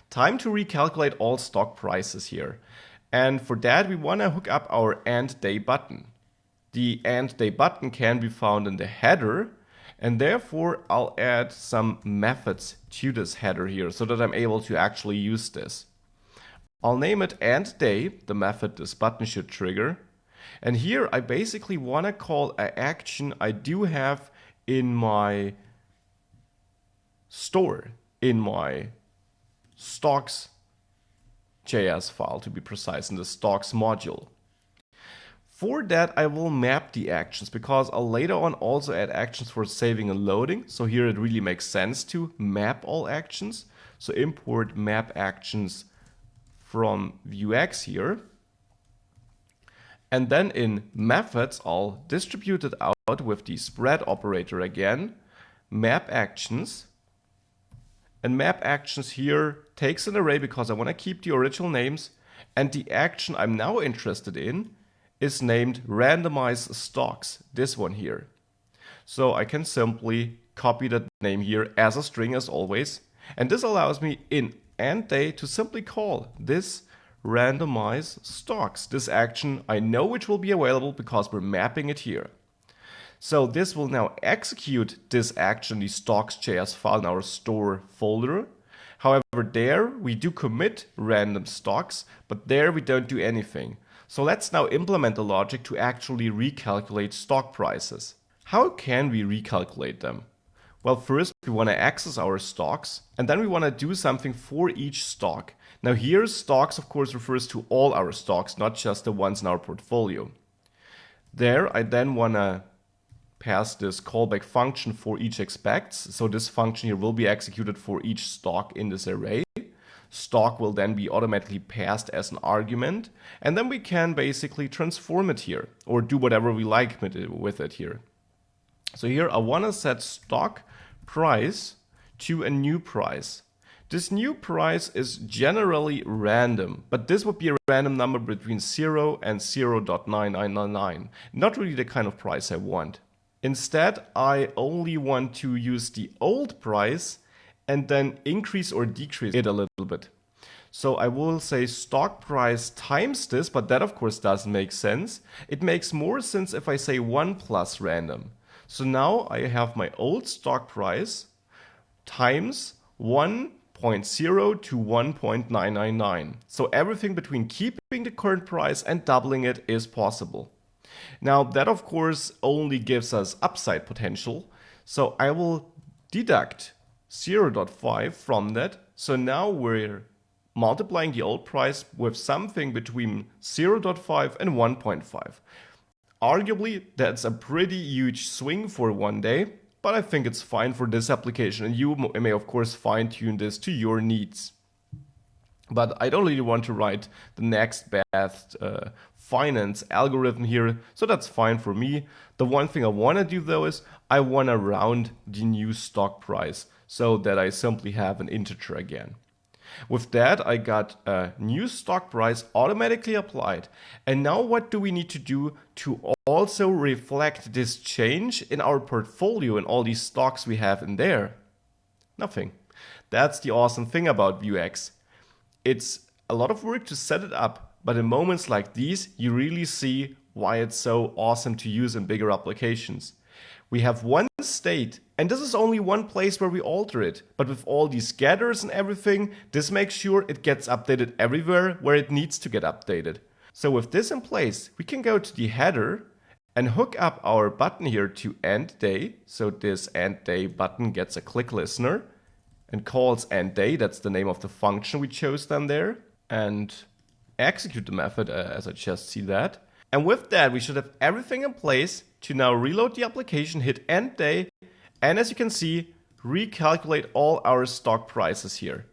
Time to recalculate all stock prices here. And for that, we want to hook up our end day button. The end day button can be found in the header, and therefore I'll add some methods to this header here so that I'm able to actually use this. I'll name it end day, the method this button should trigger. And here I basically want to call an action I do have in my store, in my stocks.js file to be precise, in the stocks module. For that, I will map the actions because I'll later on also add actions for saving and loading. So here it really makes sense to map all actions. So import map actions from Vuex here. And then in methods, I'll distribute it out with the spread operator again, map actions. And map actions here takes an array because I want to keep the original names. And the action I'm now interested in is named randomize stocks, this one here. So I can simply copy that name here as a string as always. And this allows me in end day to simply call this randomize stocks. This action I know which will be available because we're mapping it here. So this will now execute this action, the stocks.js file in our store folder. However, there we do commit random stocks, but there we don't do anything. So let's now implement the logic to actually recalculate stock prices. How can we recalculate them? Well, first we want to access our stocks, and then we want to do something for each stock. Now here, stocks of course refers to all our stocks, not just the ones in our portfolio. There I then want to pass this callback function for each expects. So this function here will be executed for each stock in this array. Stock will then be automatically passed as an argument, and then we can basically transform it here or do whatever we like with it here. So here I want to set stock price to a new price. This new price is generally random, but this would be a random number between 0 and 0.9999. Not really the kind of price I want. Instead, I only want to use the old price and then increase or decrease it a little bit. So I will say stock price times this, but that of course doesn't make sense. It makes more sense if I say 1 plus random. So now I have my old stock price times 1.0 to 1.999. So everything between keeping the current price and doubling it is possible. Now that of course only gives us upside potential. So I will deduct 0.5 from that. So now we're multiplying the old price with something between 0.5 and 1.5. Arguably, that's a pretty huge swing for one day, but I think it's fine for this application, and you may of course fine-tune this to your needs. But I don't really want to write the next best finance algorithm here, so that's fine for me. The one thing I want to do though is I want to round the new stock price so that I simply have an integer again. With that, I got a new stock price automatically applied. And now what do we need to do to also reflect this change in our portfolio and all these stocks we have in there? Nothing. That's the awesome thing about Vuex. It's a lot of work to set it up, but in moments like these, you really see why it's so awesome to use in bigger applications. We have one state, and this is only one place where we alter it. But with all these getters and everything, this makes sure it gets updated everywhere where it needs to get updated. So with this in place, we can go to the header and hook up our button here to end day. So this end day button gets a click listener and calls end day. That's the name of the function we chose then there. And execute the method as I just see that. And with that, we should have everything in place to now reload the application, hit end day, and as you can see, recalculate all our stock prices here.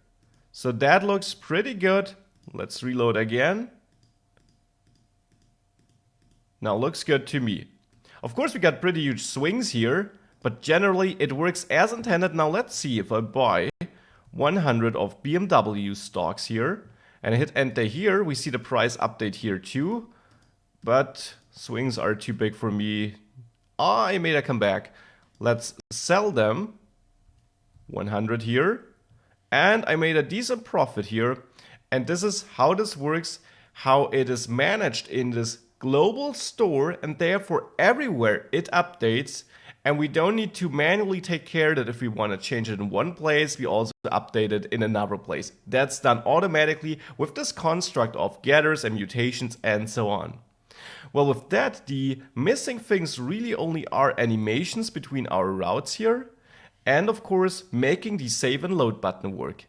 So that looks pretty good. Let's reload again. Now looks good to me. Of course, we got pretty huge swings here, but generally it works as intended. Now let's see if I buy 100 of BMW stocks here and I hit end day here, we see the price update here too. But swings are too big for me. I made a comeback. Let's sell them. 100 here. and I made a decent profit here. And this is how this works, how it is managed in this global store, and therefore everywhere it updates. And we don't need to manually take care that if we want to change it in one place, we also update it in another place. That's done automatically with this construct of getters and mutations and so on. Well, with that, the missing things really only are animations between our routes here, and of course, making the save and load button work.